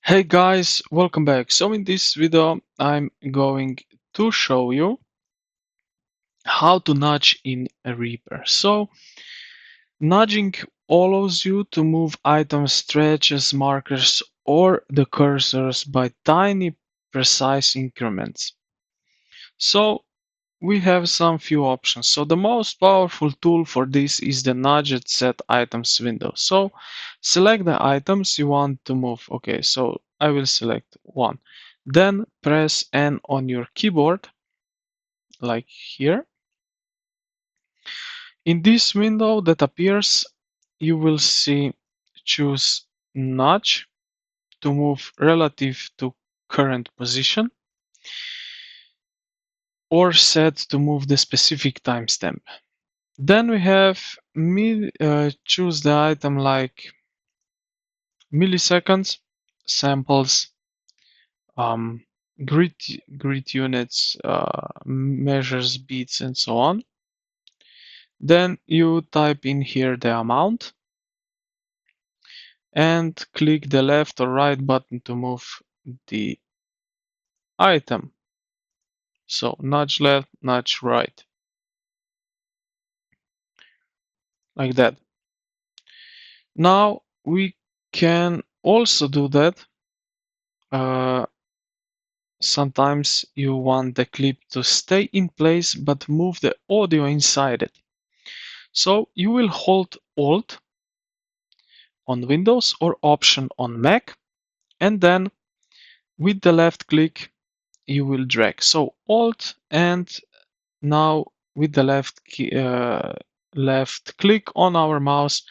Hey guys, welcome back. So in this video, I'm going to show you how to nudge in a Reaper. So nudging allows you to move items, stretches, markers, or the cursors by tiny, precise increments. So we have some few options. So the most powerful tool for this is the nudged set items window. So select the items you want to move. Okay, so I will select one. Then press N on your keyboard, like here. In this window that appears, you will see choose nudge to move relative to current position, or set to move the specific timestamp. Then we have choose the item like milliseconds, samples, um, grid units, measures, beats, and so on. Then you type in here the amount and click the left or right button to move the item. So nudge left, nudge right, like that. Now we can also do that. Sometimes you want the clip to stay in place but move the audio inside it. So you will hold Alt on Windows or Option on Mac, and then with the left click you will drag. So Alt, and now with the left click on our mouse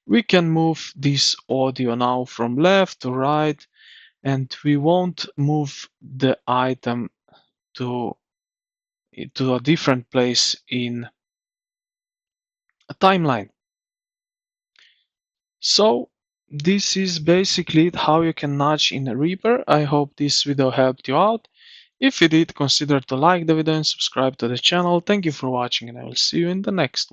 we can move this audio now from left to right, and we won't move the item to a different place in a timeline. So this is basically how you can nudge in a Reaper. I hope this video helped you out. If you did, consider to like the video and subscribe to the channel. Thank you for watching, and I will see you in the next one.